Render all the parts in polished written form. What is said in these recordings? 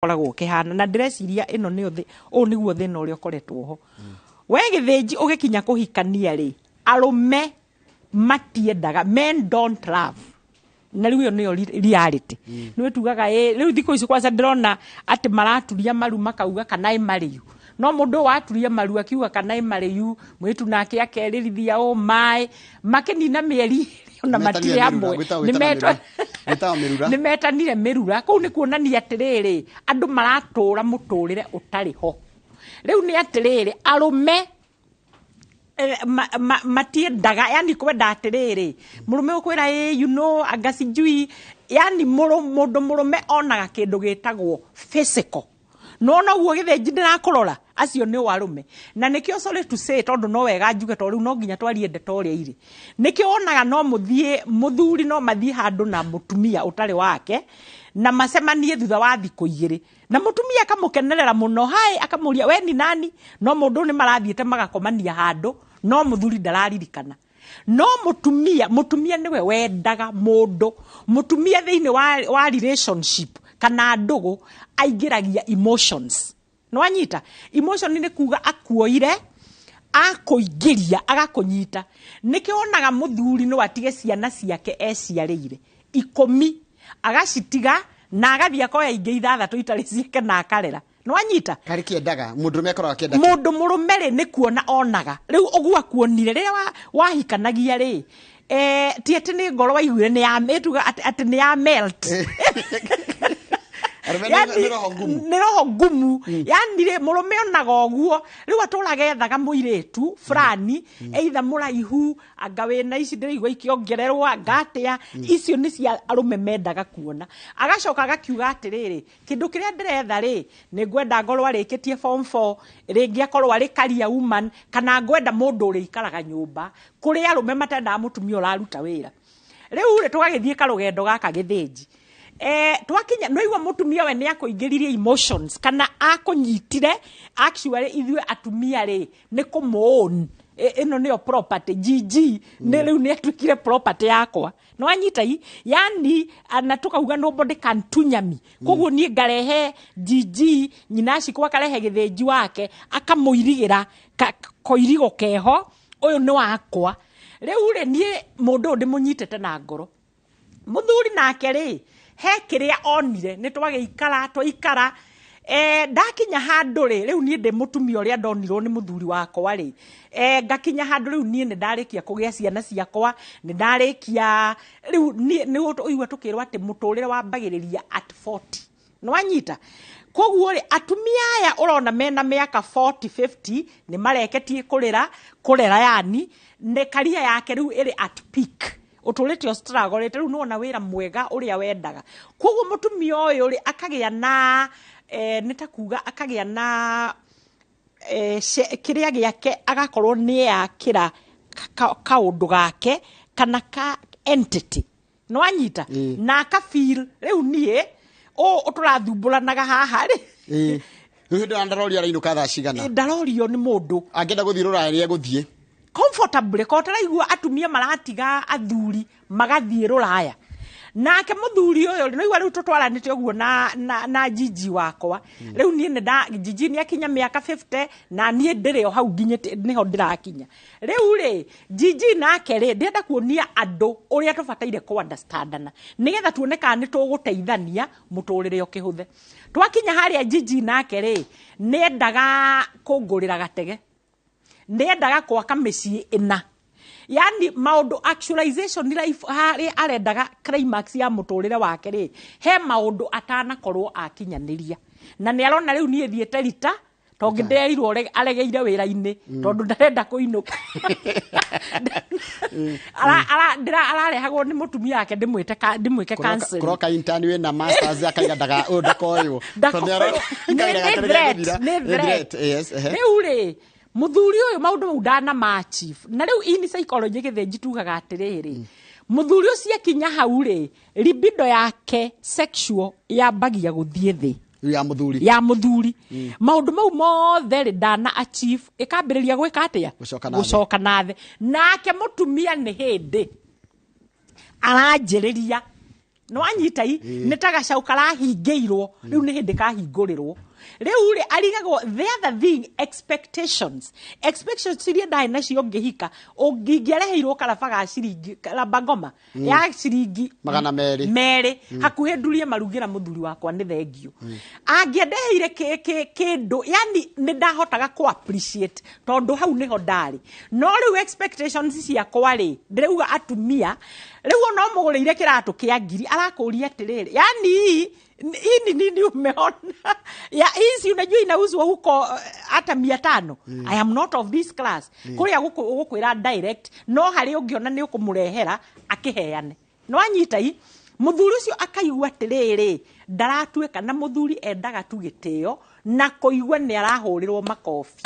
koragwo kihana na ndreciria ino ni uthi o niguo thina uria ukoretwo ho we githĩnji ugikinya kuhikania ri arume matiendaga men don't love na riu niyo reality niwe tugaga riu thiko ici kwanza ndirona ati maraturia maru makauga kana mariu no mundu waturia maru akiuga kana mariu mwitu nake akeririthia o mai makenina mieri na matire amwe nimetanire mirura kuu ni kuonania atiriri andu maratura muturire utari ho riu ni atiriri arume matiendaga yani kwenda atiriri murume ukwira you know agasijui yani mundu murume onaga kindu gitagwo physical no guo githĩnji ndirakurora acio ni warume na nikio sorry to say tondu no wega njuge to riu no nginya twarie ndeto ria iri nikio onaga no muthie muthuri no mathie handu na mutumia utari wake na macemanie thutha wa thiko igiri na mutumia akamukenerera muno hai akamuria we ni nani no mundu ni marathiete magakomania handu no muthuri ndararirikana no mutumia niwe wendaga mundu mutumia thiini wa relationship kana ndugu aingiragia emotions no anyita emotion ni kuga akuoire akoingiria agakunyita nikionaga muthuri no atige ciana ciake eciarĩire 10 agacitiga na agathia koya ingi 6 itari ciake na akarera no anyita kari kiendaga mundu mekora kienda mundu murume ri ni kuona onaga riu ogua kuonire riria wahikanagia ri ti ati ni ngoro waiguire ni ya metuga ati ni ya melt yani roho ngumu yani ri murume onaga oguo riu aturaga ethaga muiretu fulani either muraihu anga wena ici ndirigwa ikiongererwa ngatia icio ni cia arume mendaga kuona agacoka agakiuga atiriri kindu kiria ndiretha ri ni ngwenda ngoro arikitie form 4 ringi akorwo ari career woman kana ngwenda mundu uri ikaraga nyumba kuri arume matenda mutumia uraruta wira riu ri tugagithie karugendo gaka githĩnji twakinya no igwa mutumia we ni akoingiririe emotions kana akonyitire actually ithwe atumia ri ni kumuon ino niyo property gg ni riu ni atukire property yakwa no anyita yani anatuka nobody can tunyami koguo ni ngarehe gg nyinaci kwa karehe githĩnji wake akamuirigira koirigo keho uyu ni wakwa riu ri ni mundu ndi munyitete na ngoro muthuri nake ri he kiria onire ni twageikara twaikara ndakinya handu ri riu ni ndi mutumia uria ndonirwo ni muthuri wakwa ri ngakinya handu riu ni ndarikia kugia ciana ciakwa ni ndarikia riu ni uigwa tukirwa ati muturire wambagiriria at 40 no anyita koguo ri atumia aya urona mena miaka 40 50 ni mareketie kurera yani ne karia yake riu iri at peak utulete struggle riu no na wira mwega uria wendaga koguo mutumia uyu ri akagia na nitakuga akagia na kiria giake agakorwo ni yakira kaundu gake kana ka entity no anyita na ka feel riu nie uturathumburanaga haha ri riu ndarori arainuka thaa cigana ndarorio ni mundu angenda guthie ruraya guthie comfortable ko taraigua atumia maratiga athuri magathie ruraya nake muthuri uyu no igwa riu tutwaranite oguo na jiji wakwa riu nie jiji ni akinya miaka 50 na nie ndire o hau nginyete niho ndirakinya riu ri jiji nake ri ndenda kuonia andu uria tubataire ku understandana nigetha tuoneka ni tuguteithania muturire okihuthe twakinya haria jiji nake ri nendaga kungurira gatege nendaga kwaka micii ina yani maundu actualization ni life hari arendaga climax ya muturire wake ri he maundu atana korwo akinyaniria na ni arona riu ni thiete rita tongi nderirwo aregeire wira-ini tondu ndarenda kuinuka ararehagwo ni mutumia yake ndimwike cancel kuroka intern we na masters akaiga daga ndakoyo yes riu ri muthuri uyu maundu udana ma chief na riu ini psychology githĩnji tugaga atiriri muthuri ucio akinya hau ri libido yake sexual yambagia guthie thi ya muthuri maundu mau mothe ri dana achieve ikambiriria gwika atia gucoka na thi nake mutumia ni hindi aranjiriria no anyita nĩ ta gacaũ karahingĩirwo rĩu nĩ hĩndĩ kahingũrĩrwo rĩu rĩ arigagwo the other thing expectations iria ndaĩ nacio ngĩhika ũngĩareheirwo karaba ga ciringi karaba ngoma ya ciringi magana merĩ hakuhĩ ndurie marugĩra mũthuri wakwa nĩ thengio angĩendeheire kĩndũ yani nĩ ndahotaga ku appreciate tondũ hau nĩho ndarĩ no rĩu expectations ciakwa rĩ ndĩrauga atumia rĩu no mũgũrĩire kĩratũ kĩa ngiri arakũria atĩrĩrĩ yani nini umeona ya hizi unajua inauzwa huko hata 500 I am not of this class kuria gukwira direct no hari ungiona ni ukumurehera akiheane no anyita muthuri ucio akaigua atiriri ndaratuika na muthuri endaga tu gitio na kuigua ni arahurirwo makofi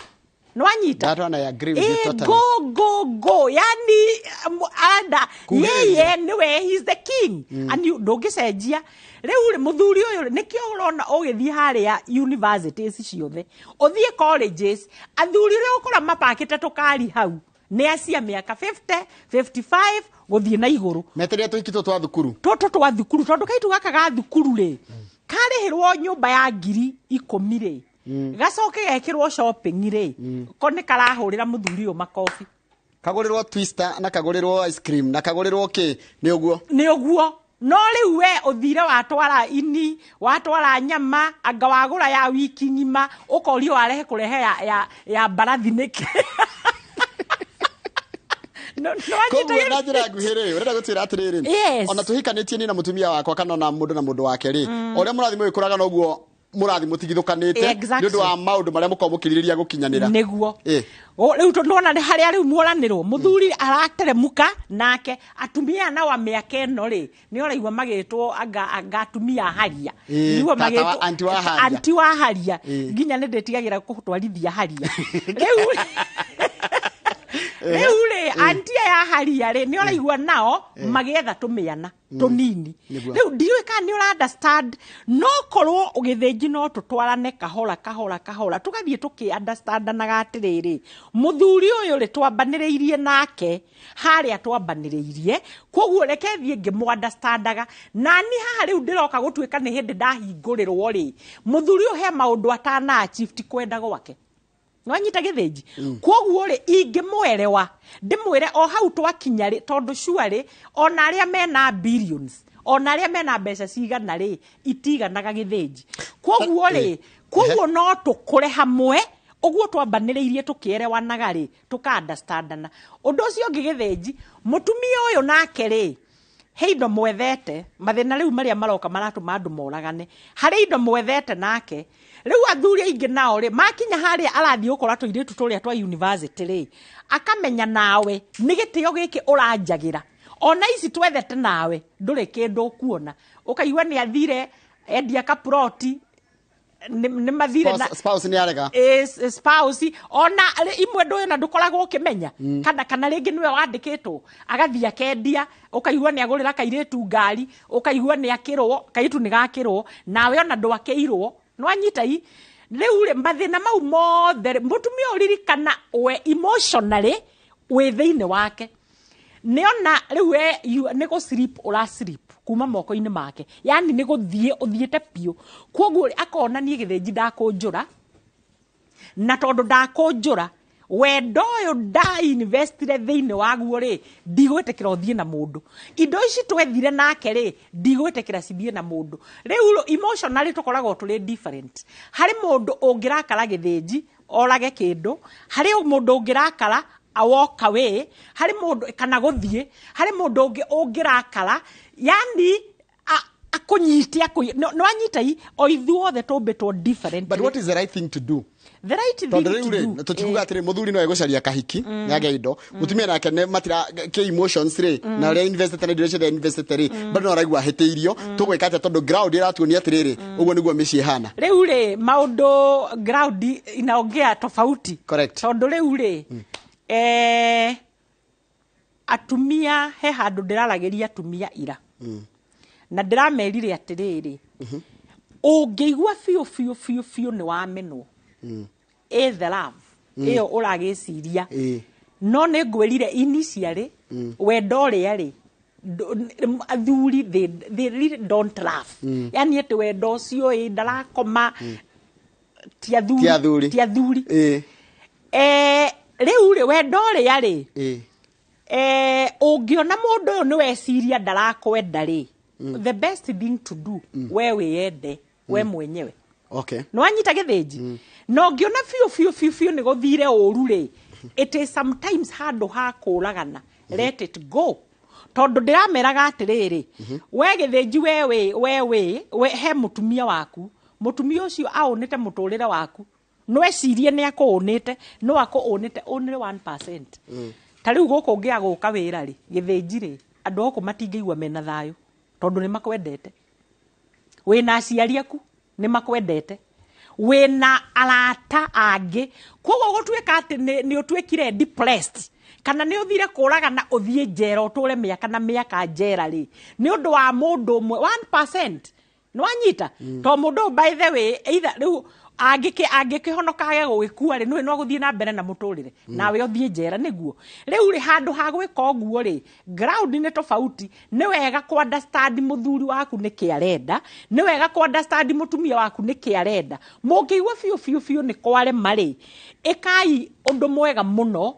no anyita that one I agree with you totally go yani anda yeye niwe he's the king and you ndũngĩcenjia rĩu muthuri ũyũ nĩkĩo ũrona ũgĩthiĩ harĩa universities ciothe ũthiĩ colleges athuri rĩu ũkora mapakĩte tũkari hau nĩ acia mĩaka 50 55 gũthiĩ na igũrũ meteria tũikitwo twa thukuru twa thukuru tondũ kaitu gaka ga thukuru rĩ karĩhĩrwo nyũmba ya 10,000 rĩ gacoke gekĩrwo shopping rĩ ko nĩ karahũrĩra muthuri ũyũ makofi kagũrĩrwo twister na kagũrĩrwo ice cream na kagũrĩrwo kĩ nĩ ũguo no rĩu we ũthire watwara ini watwara nyama anga wagũra ya wiki ng'ima ũkorio warehe kũrehe ya mbarathi nĩkĩ no na njĩra nguhĩ rĩ ũrenda gũtwĩra atĩrĩrĩ ona tũhikanĩtie ni na mũtumia wakwa kana na mũndũ wake rĩ ũrĩa mũrathimo wĩkũraga noguo mũrathimo tigithũkanĩte nĩ ũndũ wa maũndũ marĩa mũkomũkĩrĩrĩria gũkinyanĩra nĩguo rĩu tondũ harĩa rĩu muoranĩrwo muthuri arateremuka nake atumia na wa mĩaka ĩno rĩ nĩ ũraigua magĩtwo anga atumia haria nĩguo magĩtwo anti wa haria nginya nĩ ndĩtigagĩra kũtwarithia haria rĩu rĩ anti ya haria rĩ nĩ ũraigua nao magĩetha tũmĩana tũnini rĩu ndiũĩ kana nĩ understand no korwo ũgĩthĩnji no tũtwarane kahora tũgathiĩ tũkĩ-understandanaga atĩrĩrĩ mũthuri ũyũ rĩ twambanĩrĩirie nake harĩa twambanĩrĩirie koguo reke thiĩ ngĩmũ-understandaga nani haha rĩu ndĩroka gũtuĩka nĩ hĩndĩ ndahingũrĩrwo rĩ mũthuri ũyũ he maũndũ atana-achieve kwenda gwake no anyita gĩthĩnji koguo rĩ ingĩmwerewa ndĩmwĩre o hau twakinya rĩ tondũ sure ona arĩa mena billions ona arĩa mena mbeca cigana rĩ itiganaga gĩthĩnji koguo rĩ koguo no tũkũre hamwe ũguo twambanĩrĩirie tũkĩerewanaga rĩ tũka-understandana ũndũ ũcio ũngĩ gĩthĩnji mũtumia ũyũ nake rĩ he indo mwethete mathĩna rĩu marĩa maroka maratũma andũ moragane harĩ indo mwethete nake rĩu athuri aingĩ nao rĩ makinya harĩa arathiĩ gũkora tũirĩtu tũrĩa twa university rĩ akamenya nawe nĩ gĩtĩo gĩkĩ ũranjagĩra ona ici twethete nawe ndũrĩ kĩndũ kuona ũkaigua nĩ athire endia kaploti nĩ mathire na spouse nĩ arega spouse ona imwe ndũĩ na ndũkoragwo ũkĩmenya kana rĩngĩ nĩwe wandĩkĩtwo agathiĩ akendia ũkaigua nĩ agũrĩra kairĩtu ngari ũkaigua nĩ akĩrwo kaitu nĩ gakĩrwo nawe ona ndwakĩirwo no anyita rĩu rĩ mathĩna mau mothe mũtumia ũririkana we emotionally wĩ thĩinĩ wake nĩona rĩu we nĩ gũ-sleep ũra-sleep kuma moko-inĩ make yani nĩ gũthiĩ ũthiĩte piũ koguo akona niĩ gĩthĩnji ndakũnjũra na tondũ ndakũnjũra wendo ũyũ ndainvestire thĩinĩ waguo rĩ ndigwĩtĩkĩra ũthiĩ na mũndũ indo ici twethire nake rĩ ndigwĩtĩkĩra cithiĩ na mũndũ rĩu emotionally tũkoragwo tũrĩ different harĩ mũndũ ũngĩrakara gĩthĩnji orage kĩndũ harĩ mũndũ ũngĩrakara walk away harĩ mũndũ kana gũthiĩ harĩ mũndũ ũngĩ ũngĩrakara yani akũnyite no anyita o ithuothe tũmbĩtwo different but what is the right thing to do the right thing to do tũtikuga atĩrĩ mũthuri no egũcaria kahiki nĩage indo mũtumia nake nĩ matira kĩ emotions rĩ na ũrĩa invested na direction invested rĩ bado no araigua hĩtĩirio tũgwĩka atĩa tondũ ground ĩratuonia atĩrĩrĩ ũguo nĩguo mĩciĩ hana rĩu rĩ maũndũ ground inaongea tofauti correct tondũ rĩu rĩ atumia he handũ ndĩraragĩria atumia ira na ndĩramerire atĩrĩrĩ ũngĩigua biũ nĩ wamenwo the love ĩyo ũragĩciria no nĩ ngwĩrire initially wendo ũrĩa rĩ athuri they really don't laugh yani ete wendo cio ndarakoma ti athuri riu ri wendo ri ari ungiona mundu uyu ni weciria ndarakwenda ri the best thing to do we wiyende we mwenyewe no anyita githinji no ngiona fiu ni guthire uru ri it is sometimes handu ha kuragana let it go tondu ndirameraga atiriri we githinji we he mutumia waku mutumia ucio aunite muturire waku no ecirie ni akuunite no akuunite only 1% tariu guku ngia guka wira ri githinji ri andu oku matingĩigua mena thayo tondu ni makwendete wina aciari aku ni makwendete wina arata angi koguo gutwika ati ni utwikire depressed kana ni uthire kuraga na uthie njera uture miaka na miaka njera ri ni undu wa mundu umwe 1% no anyita to mundu by the way either riu angikihonokage gugikua ri no guthie na mbere na muturire nawe uthie njera niguo riu ri handu ha gwika oguo ri ground ni tofauti ni wega ku understand muthuri waku ni kiarenda ni wega ku understand mutumia waku ni kiarenda mungiigua fiu ni kware mari ikai undu mwega muno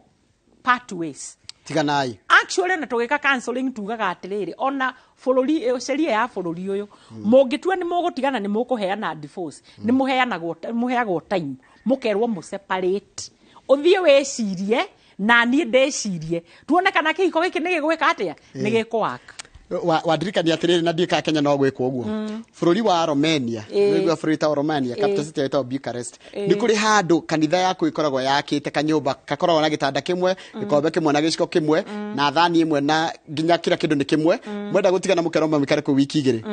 part ways tiganai actually na tugika counseling tugaga atiriri ona forori sheria ya forori uyu mungitua ni mugutigana ni mukuheana divorce ni muheagwo time mukerwo mu separate uthie wecirie na ni ndecirie tuone kana kihiko giki ni gigwika atia ni gikwaka wadirikani atiriri na ndika Kenya no gwikwo uguo bururi wa Romania nigwa bururi ta Romania capital city ya Bucharest ni kuri handu kanitha yaku ikoragwo yakite kanyumba gakoragwo na gitanda kimwe gikombe kimwe na giciko kimwe na thani imwe na nginya kira kindu ni kimwe mwenda gutigana mukeromba mikare ku wiki igiri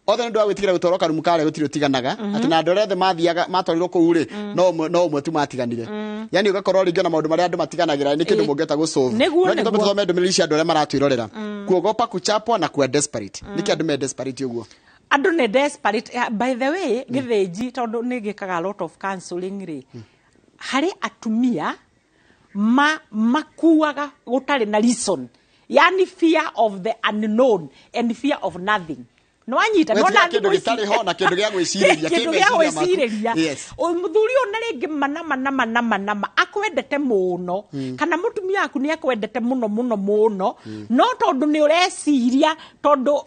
othe ndu agwitigira gutoroka rumukare gutiri utiganaga ati na andu othe mathiaga matwarirwo ku ri no umwe tu matiganire yani ugakorwo ringi na maundu maria andu matiganagira ni kindu mungeta gusolve no tuthome ndumiriri cia andu aria maratwirorera kuogopa kuchapwa na kuwa desperate niki andu me desperate uguo andu ne desperate by the way githinji tondu ni gikaga a lot of counseling ri hari atumia makuaga gutari na reason yani fear of the unknown and fear of nothing no anyita no na kindu gitari ho na kindu gya gwicireria yes o muthuri ona ringi mana akwendete muno kana mutumia aku ni akwendete muno no tondu ni ureciria tondu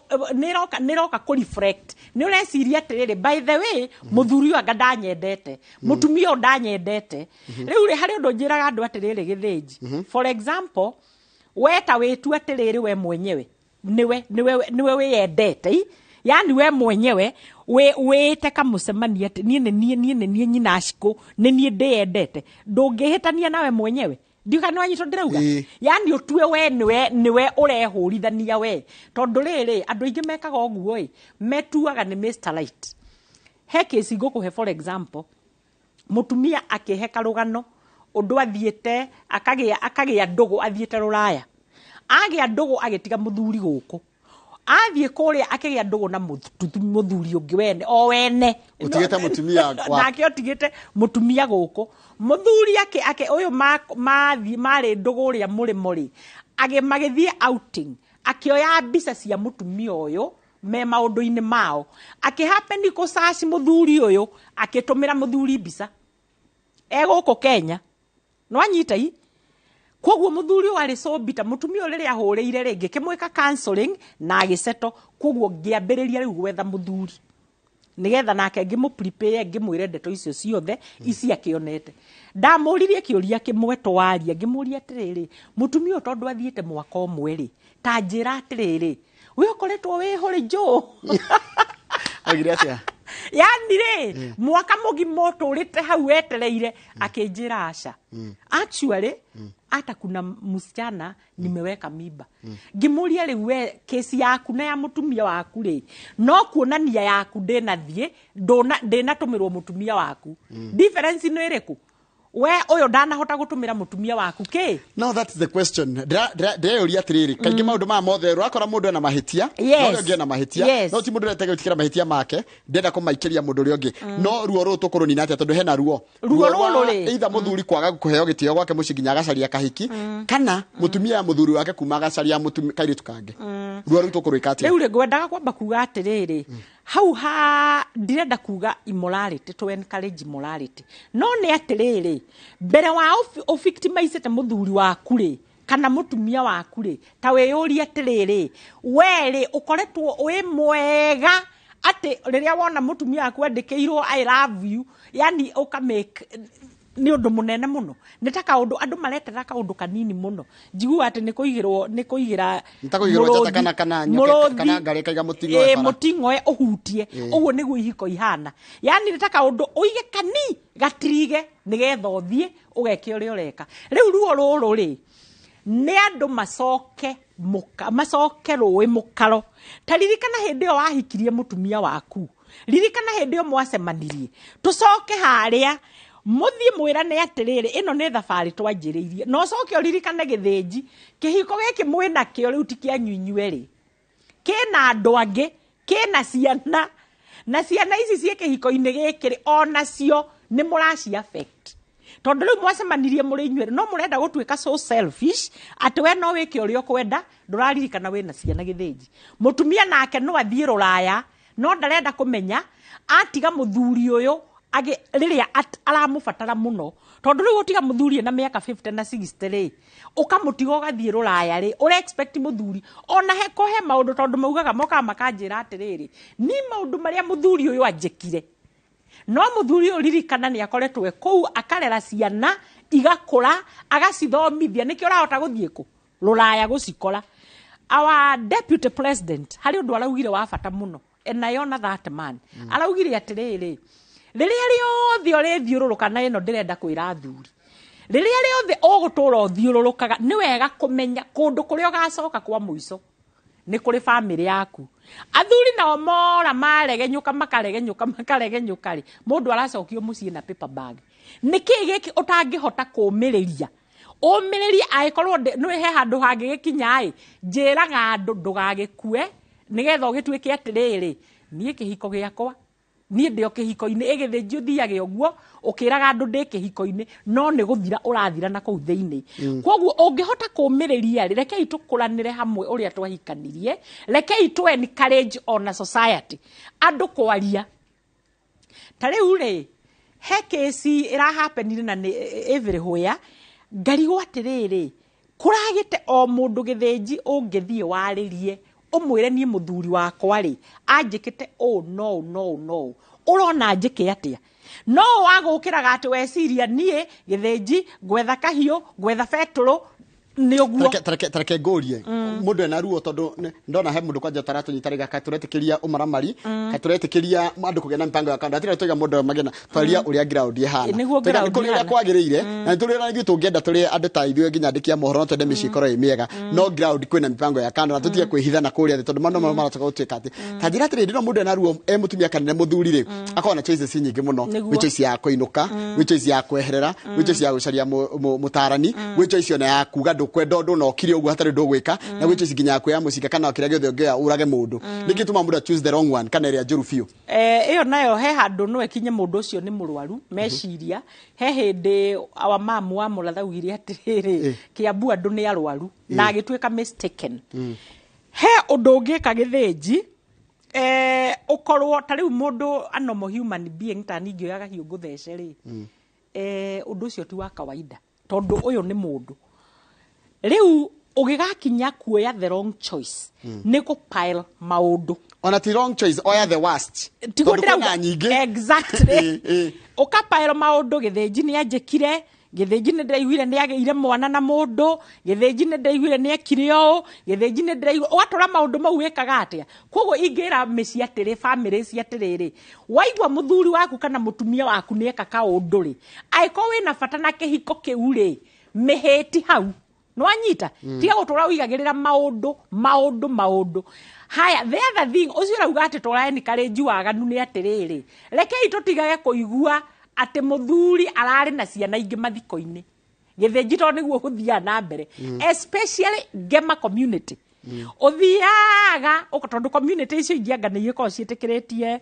niroka ku reflect ni ureciria atiriri by the way muthuri anga ndanyendete mutumia ndanyendete riu ri hari undu njiraga andu atiriri githinji for example weta witu atiriri we mwenyewe niwe wiyendete yani we mwenyewe wete kamusemania ati nie nyina ashiko nie ndiyendete ndungihitania nawe mwenyewe ndikana wanyito ndirauga yani utue we niwe urehurithania we tondu riri andu ingi mekaga oguo metuaga ni Mr. Right he case ngukuhe for example mutumia akihe karugano undu athiete akagia ndugu athiete ruraya agia ndugu agitiga muthuri guku athie kuria akigia ndugu na muthuri ungi wene utigete mutumia nake utigete mutumia guku muthuri ake uyu mari ndugu ria muri magithie outing akioya mbica cia mutumia uyu me maundu-ini mao akihappen ko saci muthuri uyu akitumira muthuri mbica guku Kenya no anyita koguo muthuri wari so bita mutumia uri ahuriire ringi kimwika counseling na agiceto koguo ngiambiriria riu gwetha muthuri nigetha nake ngimu prepare ngimwire ndeto icio ciothe ici akionete ndamuririe kiuria kimwe twaria ngimuria atiriri mutumia tondu athiete mwaka omwe ri ta njira atiriri we ukoretwo wi huri jo agire atia yani ri mwaka mugimo turite hau etereire akinjira aca actually hata kuna msichana nimeweka mimba ngimuria ri we kesi yaku na ya mutumia waku ri no kuonania yaku ndinathie ndinatumirwo mutumia waku difference no iriku we oyo ndanahota gutumira mutumia waku ke. No, that's the question. Ndĩreũria atĩrĩrĩ, kaingĩ maũndũ maya mothe ũrakora mũndũ ena mahĩtia, no ũrĩa ũngĩ ena mahĩtia, no ti mũndũ ũrete gwĩtĩkĩra mahĩtia make, ndenda kũmaikĩria mũndũ ũrĩa ũngĩ. No ruo rũrũ tũkũrũnina atĩa tondũ hena ruo. Ruo rũrũ rĩ. Either mũthuri kwaga kũheo gĩtĩo gwake mũciĩ nginya agacaria kahiki, kana mũtumia ya mũthuri wake kuma agacaria kairĩtu kange. Ruo rũu tũkũrũĩka atĩa? Rĩu ngwendaga kwamba kuga atĩrĩrĩ, hau ndirenda kuga immorality to encourage immorality, no nĩ atĩrĩrĩ, mbere wa victimizete mũthuri waku rĩ kana mutumia waku rĩ, ta wĩyũria atĩrĩrĩ, we ũkoretwo wĩ mwega atĩ rĩrĩa wona mutumia waku andĩkĩirwo I love you, yani ũkamake ni undu munene muno, ni ta kaundu andu maretera kaundu kanini muno, njigua ati ni kuigira njata kana ngari kaiga mutingoe uhutie uguo niguo ihiko ihana, yani ni ta kaundu uige kani gatirige nigetha uthie ugeke uria ureka. Riu ruo ruru ri ni andu macoke rũĩ mũkaro. Ta ririkana hĩndĩ ĩyo wahikirie mutumia waku, ririkana hĩndĩ ĩyo mwacemanirie, tucoke harĩa muthie mwirane atĩrĩrĩ, ĩno nĩ thabarĩ twanjĩrĩirie, no coke ũririkane gĩthĩnji, kĩhiko gĩkĩ mwĩna kĩo rĩu ti kĩanyu inyuĩ rĩ, kĩna andũ angĩ, kĩna ciana, na ciana ici ciĩ kĩhiko-inĩ gĩkĩ rĩ, onacio nĩ mũraci affect. Tondũ rĩu mwacemanirie mũrĩ inyuĩ, no mũrenda gũtuĩka so selfish atĩ we no wĩke ũrĩa ũkwenda, ndũraririkana wĩna ciana gĩthĩnji. Mũtumia nake no athiĩ rũraya, no ndarenda kũmenya atiga mũthuri ũyũ rĩrĩa aramũbatara mũno, tondũ rĩu ũtiga mũthuri na mĩaka 50 na 60 rĩ, ũkamũtiga ũgathiĩ rũraya rĩ, ũre expect mũthuri ona he maũndũ, tondũ maugaga mokaga makanjĩra atĩrĩrĩ, ni maũndũ marĩa mũthuri ũyũ anjĩkire, no mũthuri ũyũ ririkana nĩ akoretwo kũu akarera ciana igakũra agacithomithia, nĩkĩo ũrahota gũthiĩ kũ rũraya gũcikora. Our deputy president harĩ ũndũ araugire wa bata mũno, and I honor that man. Araugire atĩrĩrĩ, rĩrĩa rĩothe ũrĩthiũrũrũka, na ĩno ndĩrenda kwĩra athuri, rĩrĩa rĩothe ũgũtũra ũthiũrũrũkaga, nĩ wega kũmenya kũndũ kũrĩa ũgacoka kwa mũico nĩ kũrĩ bamĩrĩ yaku. Athuri nao mora makaregenyũka rĩ, mũndũ aracokio mũciĩ na paper bag. Nĩkĩ gĩkĩ ũtangĩhota kũũmĩrĩria? Ũmĩrĩrie angĩkorwo nĩ he handũ hangĩgĩkinya ĩ, njĩraga andũ ndũgagĩkue nĩgetha ũgĩtuĩke atĩrĩrĩ, niĩ kĩhiko gĩakwa niĩ ndĩ o kĩhiko-inĩ, ĩgĩthĩnji ũthiage ũguo ũkĩraga andũ ndĩ kĩhiko-inĩ, no nĩ gũthira ũrathira na kũu thĩinĩ. Koguo ũngĩhota kũũmĩrĩria rĩ, rekei tũkũranĩre hamwe ũrĩa twahikanirie, rekei tũ encourage ona society andũ kwaria. Ta rĩu rĩ, he kesi ĩrahapenire na everywhere, ngarigwo atĩrĩrĩ, kũragĩte o mũndũ gĩthĩnji ũngĩthiĩ warĩrie umwire niĩ mũthuri wakwa rĩ anjĩkĩte no urona njĩke atĩa, no wagũkĩraga atĩ weciria niĩ gĩthĩnji gwetha kahiũ gwetha betũrũ nĩ ũguo. Tareke ngũrie mũndũ ena ruo, tondũ ndona he mũndũ kwanja taratũnyitarĩga katũretĩkĩria ũmaramari, katũretĩkĩria andũ kũgĩa na mĩpango ya kanda, atĩrĩ tũiga mũndũ magena twaria ũrĩa ground ihana, tũiga kũrĩa kwagĩrĩire, na tũrĩa na ithuĩ tũngĩenda tũrĩ andũ ta ithuĩ nginya andĩkia mohoro no twende mĩciĩ ĩkorwo ĩ mĩega, no ground kwĩna mĩpango ya kanda, na tũtige kwĩhithana kũrĩa thĩ, tondũ maũndũ maratoka gũtuĩka atĩ ta njĩra atĩrĩ ndĩno mũndũ ena ruo mũtumia kanene mũthuri rĩ, akorwo na choices nyingĩ mũno, gwĩ choice ya kũinũka, gwĩ choice ya kweherera, gwĩ choice ya gũcaria mũtarani, gwĩ choice ona ya kuga ndũkwenda ũndũ no kire ũguo hatarĩ ndũgwĩka, na gwĩ choice nginya ya mũcika kana kĩrĩa gĩothe ũngĩoya ũrage mũndũ. Nĩkĩ tũma mũndũ choose the wrong one kana ĩrĩa njũru biũ? Ĩyo nayo he handũ no ekinye mũndũ ũcio nĩ mũrwaru meciria. He hĩndĩ our mom wa Mũratha augire atĩrĩrĩ, Kiambu andũ nĩ arwaru na agĩtuĩka mistaken. He ũndũ ũngĩka gĩthĩnji, ũkorwo ta rĩu mũndũ a normal human being ta ningĩ oyaga hiũ ngũthece rĩ, ũndũ ũcio ti wa kawaida, tondũ ũyũ nĩ mũndũ. Rĩu ũgĩgakinya kuoya the wrong choice nĩ gũpile maũndũ, ona ti wrong choice, oya the worst, tondũ kuna nyingĩ. Exactly. Ũkapile maũndũ, gĩthĩnji nĩ anjĩkire, gĩthĩnji nĩ ndĩraiguire nĩ agĩire mwana na mũndũ, gĩthĩnji nĩ ndĩraiguire nĩ ekire ũũ, gĩthĩnji nĩ ndĩraiguire, ũgatũra maũndũ mau wĩkaga atĩa. Koguo ingĩra mĩciĩ atĩrĩ, family cia atĩrĩrĩ, waigua mũthuri waku kana mũtumia waku nĩ eka kaũndũ rĩ, angĩkorwo wĩna bata na kĩhiko kĩu rĩ, mĩhĩti hau nwanyita, tiga gũtũra ũigagĩrĩra maũndũ. Haya, the other thing, ũcio rauga atĩ tũrae nĩ karĩ njuaganu nĩ atĩrĩrĩ, rekei tũtigage kũigua ate muthuri arari na ciana ingi mathiko-ini githenji to niguo guthia na mbere especially Gema community uthiaga tondu community icio ingi anga ni ikorwo ciitikiretie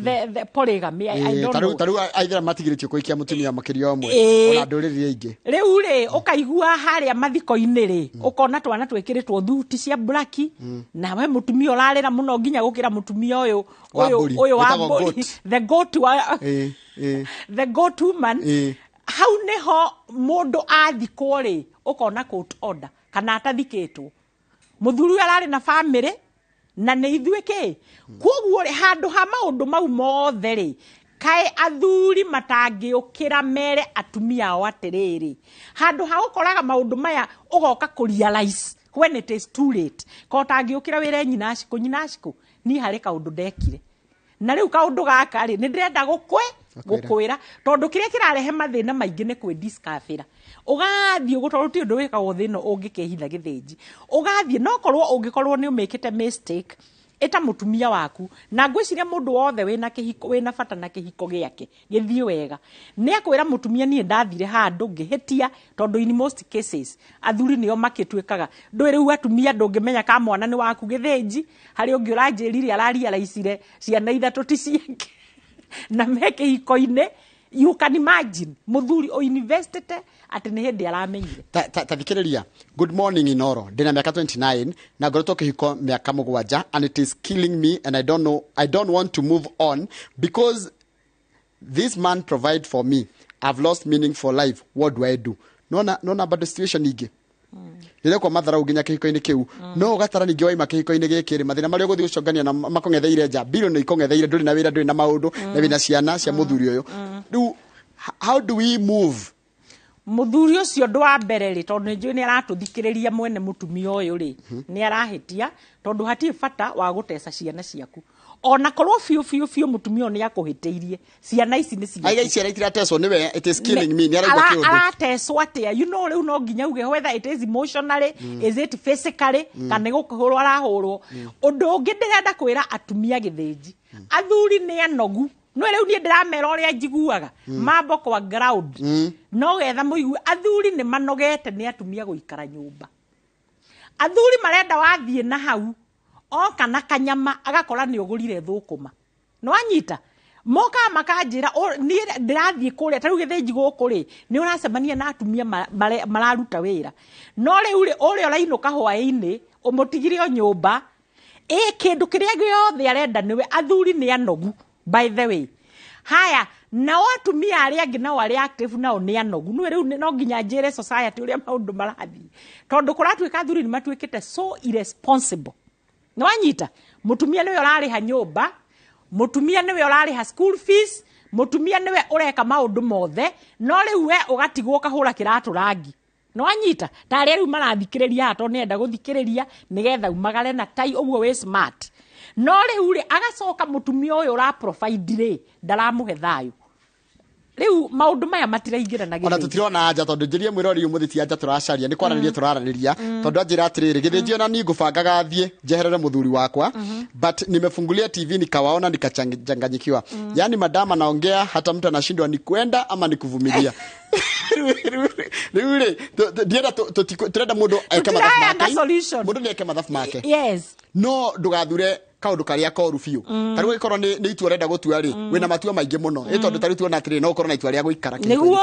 the polygamy I don't know taru aithira matigiritio kuikia mutumia makiria omwe ona nduriri ingi riu ri ukaigua haria mathiko-ini ri ukona twana twekiritwo thuti cia black na we mutumia urarira muno nginya gukira mutumia uyu wa mburi the goat the goat woman hau niho mundu athikwo ri ukona court order kana atathikitwo muthuri arari na family na ne ithuike koguo ri handu ha maundu mau mothe ri kai athuri matangiukira mere atumia ao atiriri handu ha ukoraga maundu maya ugoka ku realize when it is too late ko tangiukira wire nyina ciku ni hari kaundu ndekire na riu kaundu gaka ri ni ndirenda gukwira tondu kiria kirarehe mathina maingi ni kwi discover ugathie gutorwo ti undu wikagwo thino ungikehitha githenji ugathie no korwo ungikorwo ni umekite mistake eta mutumia waku na ngwiciria mundu wothe wina kihiko wina bata na kihiko giake githie wega ni akwira mutumia nie ndathire handu ngihitia tondu in most cases athuri nio makitwikaga ndwi riu atumia ndungimenya ka mwana ni waku githenji hari ungi uranjirire araria raicire ciana ithatu ti ciake na meke hiko-ine you can imagine muthuri o invested ati ni hindi aramenyire tathikiriria good morning Inooro ndina miaka 29 na ngoretwo kihiko miaka 7 and it is killing me and I don't want to move on because this man provide for me. I've lost meaning for life. What do I do? Nona bado situation ige ile kwa mathara uginya kihiko-ini kiu no gatara ningi waima kihiko-ini gikiri mathina mari uguthi ucongania na makongetheire nja biro no ikongetheire nduri na wira nduri na maundu na wina ciana cia muthuri uyu how do we move muthuri ucio ndwa mbere ri tondu njui ni aratuthikiriria mwene mutumia uyu ri ni arahitia tondu hati bata wa gutesa ciana ciaku ona korwo fiu mutumia ni akuhiteirie ciana ici ni ciana aiga ciana itirateswo niwe it is killing me ni araigua kiundu arateswo atia you know riu no nginya uge whether it is emotionally is it physically kana gukuhurwo arahurwo undu ungi ndirenda kwira atumia githenji athuri ni anogu no riu ni ndiramera uria njiguaga mambo kwa ground no getha muigu athuri ni manogete ni atumia guikara nyumba athuri marenda wathie na hau oka na kanyama agakora ni ugurire thukuma no anyita moka makanjira ni ndirathie kuria taru githenji gukuri ni uracemania na atumia mararuta wira no riu ri uria urainuka hwaini umutigire o nyumba kindu kiria giothe arenda niwe athuri ni anogu by the way haya na atumia aria angi nao aria active nao ni anogu no riu no nginya njire society uria maundu marathi tondu kuratwika athuri ni matwikite so irresponsible no anyita mutumia niwe urariha nyumba mutumia niwe urariha school fees mutumia niwe ureka maundu mothe no riu we ugatigwo kahura kiratu rangi no anyita tari riu marathikiriria ato nenda guthikiriria nigetha umagare na tai uguo we smart no riu ri agacoka mutumia uyu ura provide ri ndaramuhe thayu riu maundu maya matiraingira na githenji ona tutirona anja tondu njirie mwirori umuthi ti anja turacaria ni kwaraniria turaraniria tondu anjira atiriri githenji ona ni ngubangaga thie njeherere muthuri wakwa but nimefungulia TV nikawaona nikachanganyikiwa yani madama naongea hata mtu anashindwa ni kwenda ama ni kuvumilia riu ndienda turenda mundu eke mathafu make mundu ni eke mathafu make yes no ndugathure kaundu karia koru fiu tariu ikorwo ni itua renda gutua ri wina matua maingi muno tondu tariu tuona atiri no ukorwo na itua ria guikara kiu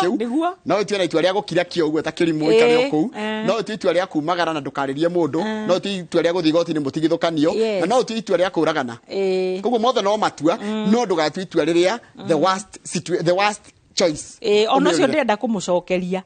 no itua na itua ria gukira kio uguo ta kirimu ikare oku no itua ria kumagara na ndukaririe mundu no itua ria guthi goti ni mutigithukanio na no itua ria kuragana koguo mothe no matua no ndugatu itua riria the worst choice ono cio ndenda kumucokeria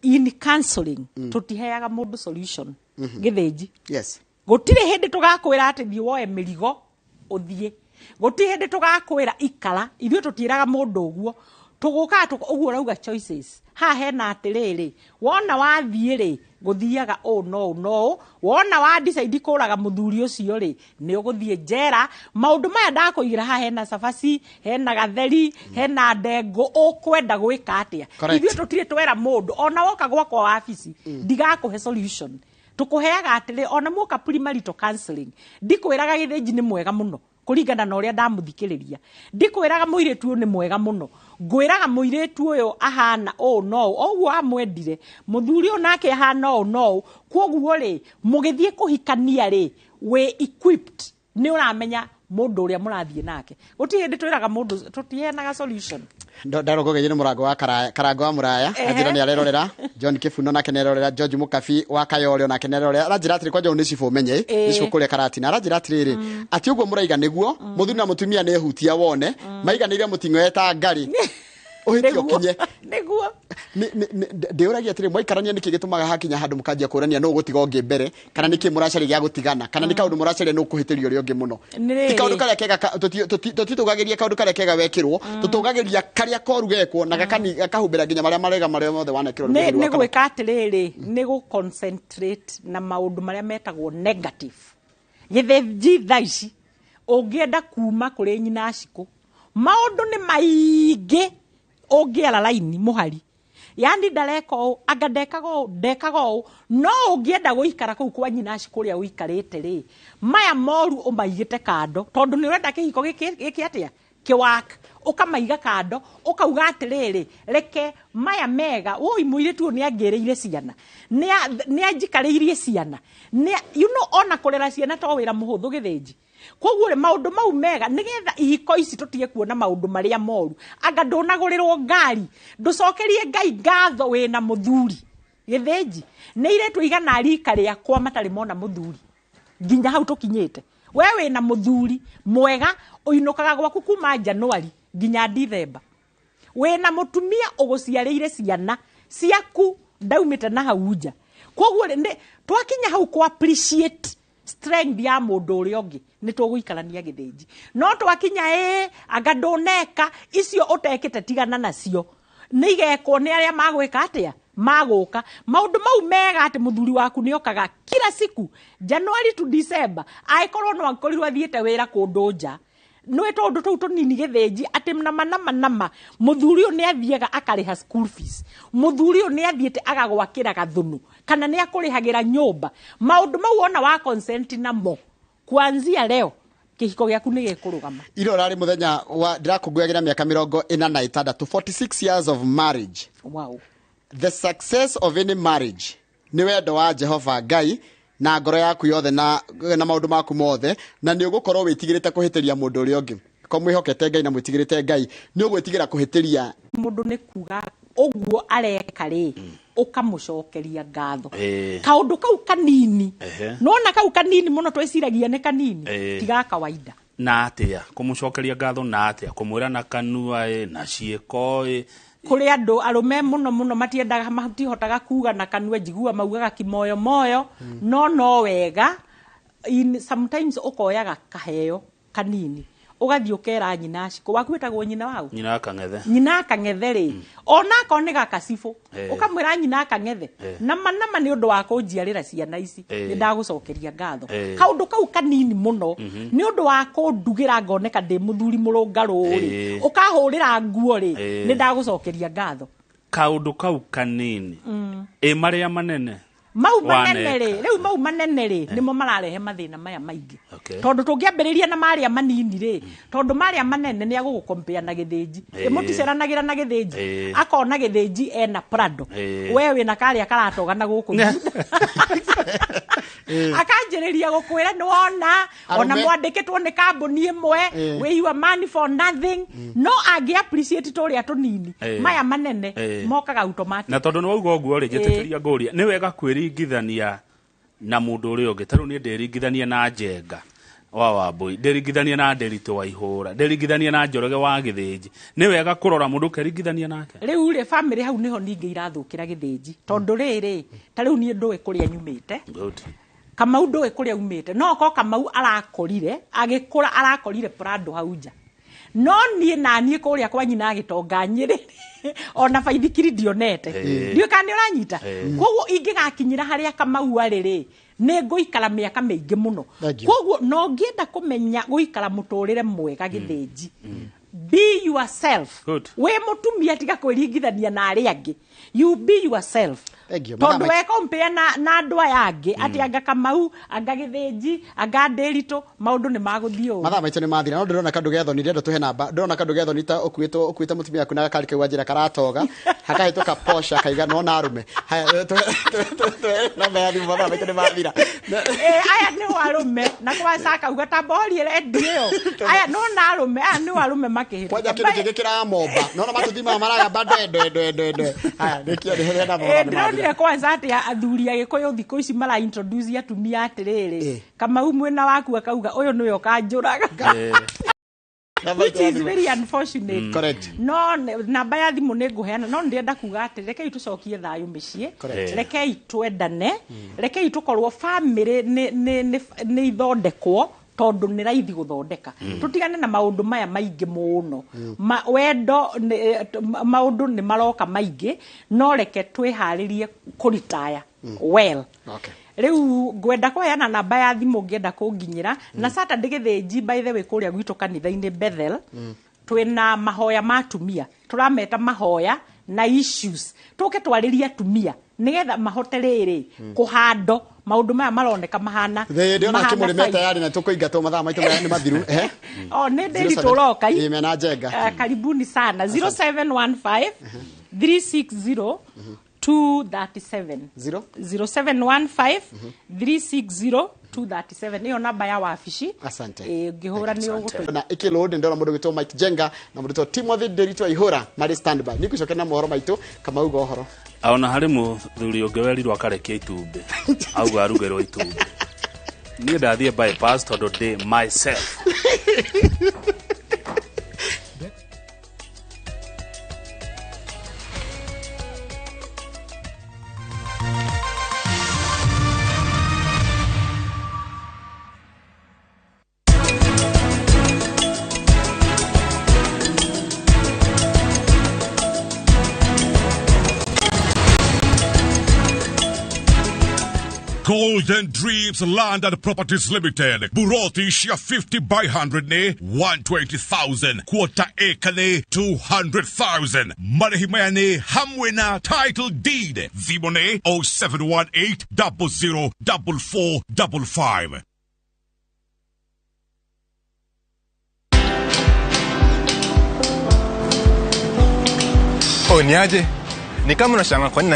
in counseling tutiheaga mundu solution githenji yes gutire hindi tugakwira ati thie woe mirigo uthie gutire hindi tugakwira ikara ithio tutiraga mundu uguo tuguka uguo rauga choices ha hena atiriri wona wathie ri guthiaga no wona wa decide kuraga muthuri ucio ri ni uguthie njera maundu maya ndakuigira ha hena sabaci hena gatheri hena ndengo ukwenda gwika atia ithio tutire twera mundu ona woka gwakwa wabici ndigakuhe solution tukuheaga atire ona muka premarital counseling ndikwiraga githenji ni mwega muno kuringana na uria ndamuthikiriria ndikwiraga muiretu ni mwega muno ngwiraga muiretu uyu ahana no oguo amwendire muthuri onake ahana no kwoguo ri mugithie kuhikania ri we equipped ni uramenya mundu uria murathie nake guti hindi twiraga mundu tutienaga solution ndarogogeje ni murango wa karango wa muraya ajira ni arerorera John Kifuno na kenerorera George Mukabi wa Kayole na kenerorera arajira atiri kwa John Sifo menye nisho kule karati na arajira atiri ati uguo muraiga niguo muthuri na mutumia ne hutia wone maiganire mutingo eta ngari uhitio kinye niguo ndeuragia atiri mwaikarania niki gitumaga hakinya handu mukanjia kurania no gutiga onge mbere kana niki muracari gya gutigana kana ni kaundu muracari no kuhitirio ri onge muno ti kaundu karia kega tutitugageria kaundu karia kega wekirwo tutugageria karia korugekwo na gakahumbira ginya maria marega maria mothe wanekirwo ni gwika atiriri ni gu concentrate na maundu maria metagwo negative githiji thaici ungienda kuma kuri nyina aciku maundu ni maingi ungiara laini muhari yani ndareko agadekago no ungienda guikara kuu kwa nyina aci kuria uikarite ri maya moru umaigite kando tondu ni urenda kihiko giki atia kiwak ukamaiga kando ukauga atiriri reke maya mega oi muiretu ni angereire ciana ni anjikariirie ciana ni ona kurera ciana to wira muhuthu githiji kwoguo ri maundu mau mega nigetha ihiko ici tutige kuona maundu maria moru anga ndunagurirwo ngari nducokerie Ngai ngatho wina muthuri githiji ni iretu igana rika ria kwa matari mona muthuri nginya hau tukinyite we wina muthuri mwega uinukaga gwaku kuma Januari nginya December wina mutumia uguciariire ciana ciaku ndaumite na hauja kwoguo ri twakinya hau ku appreciate strength ya mundu uri ongi ni tuguikarania githiji no twakinya anga nduneka icio utekite tigana nacio ni igekwo ni aria magwika atia maguka maundu mau mega ati muthuri waku ni okaga kila siku January to December aikorwo no akorirwo athiete wira kundu nja no tondu tu tunini githiji ati nama muthuri ni athiega akariha school fees muthuri ni athiete agagwakira gathunu kana ni akurihagira nyumba maundu mau ona wa consent namo kuanzia leo kihiko gyaku ni gekurugama iro rari muthenya wa ndirakunguyagira miaka 46 46 years of marriage. Wow. The success of any marriage ni wendo wa Jehova Ngai na ngoro yaku yothe na maundu maku mothe na ni ugukorwo witigirite kuhitiria mundu uri ongi ko mwihokete Ngai na mwitigirite Ngai ni ugwitigira kuhitiria mundu ni kuga oguo areka ri ukamucokeria ngatho kaundu kau kanini nona kau kanini muno twiciragia ni kanini tiga kawaida na atia kumucokeria ngatho na atia kumwira na kanua na cieko kuri andu arume muno matiendaga matihotaga kuga na kanua njigua maugaga kimoyo no wega sometimes ukoyaga kaheo kanini ugathii ukera nyina aciko waku wetagwo nyina wau nyina akang'ethe ri ona akone gakacibu ukamwira nyina akang'ethe nama ni undu wa kunjiarira ciana ici ni ndagucokeria ngatho kaundu kau kanini muno ni undu wa kundugira ngoneka ndi muthuri murungaru ri ukahurira nguo ri ni ndagucokeria ngatho kaundu kau kanini maria manene mau manene ri nimo mararehe mathina maya maingi tondu tungiambiriria na maria manini ri tondu maria manene ni agugukompea na githiji muticeranagira na githiji akona githiji ena Prado wewe na karia karatoga na guku akanjiriria gukwira ni ona mwandikitwo ni kambuni imwe we you a man for nothing no agi appreciate toria tunini maya manene mokaga automatic na tondu ni wauga uguo ri njitikiria nguria ni wega kwiringithania na mundu uri ongi taru ni nderingithania na Njenga wa Wambui nderingithania na Nderitu wa Ihura nderingithania na Njoroge wa Githiji ni wega kurora mundu keringithania nake riu ri family hau niho ninge irathukira Githiji tondu riri tariu ni nduwe kuria nyumite Kamau nduwe kuria umite no ko Kamau arakorire agikura arakorire Prado hau nja no nie na nie kuria kwa nyina agitonga Nyeri ona baithikiri ndionete ndio kandi uranyita koguo ingigakinyira haria Kamau ariri ni nguikara miaka maingi muno koguo no ngienda kumenya guikara muturire mwega Githiji be yourself we mutumia tiga kwiringithania na ari angi you be yourself tondu we compare na andu aya angi ati anga Kamau anga Githinji anga Ndirito maundu ni maguthii u mathaa maitu ni mathira no ndirona kandu getho ni ndendo tuhe namba ndirona kandu getho ni ta ukuite mutumia aku na gakari kau njira karatoga hakahituka posha kaiga no na arume haya namba ya thimu mathaa maitu ni mathira aya ni arume na kwa saka uga tambori redio aya no na arume aya ni arume makihita kwaja kindu kigikira momba no matuthima maraga bado endo haya nikio ni hena mwana ndire kwanza ati athuri agikuyu thiku ici mara introduce atumia atiriri Kamau mwena waku akauga uyu niwe ukanjuraga which is very unfortunate. Correct. No namba ya thimu ni nguheana no ndirenda kuga ati rekei tucokie thayu micii rekei twendane rekei tukorwo family ni ithondekwo tondu ni raithi guthondeka tutigane na maundu maya maingi muno wendo maundu ni maroka maingi no reke twiharirie kuritaya well. Okay. Riu ngwenda kuheana namba ya thimu ngienda kunginyira na Saturday Githinji by the way kuria gwitu kanitha-ini Bethel twina mahoya matumia turameta mahoya na issues tuke twariria atumia nigetha mahote riri kuhando maundu maya maroneka mahana ndiona kimurimeta yari na tukuingatwo mathaa maitu ni mathiru ni Ndirito roka imena njenga karibuni sana 0715 360 237 0715 360 237 niyo namba ya wabici. Asante. Ngihura ni ugutu na ikilode ndona mundu gitwa Mike Jenga na mundu Timothy Ndirito ihura mari standby nikucoke na mohoro maitu kama ugo horo aona hari muthuri ungewerirwo akarekia itumbi auga arugerwo itumbi ni ndathie bypass tondu day myself Golden Dreams Land and Properties Limited. Buroti shia 50 by 100 ne 120,000. Quarter acre ne 200,000. Marahimaya ne hamwena title deed. Vimone 0718 004455. Oh, niaje? Ni kama unashanga kwa nini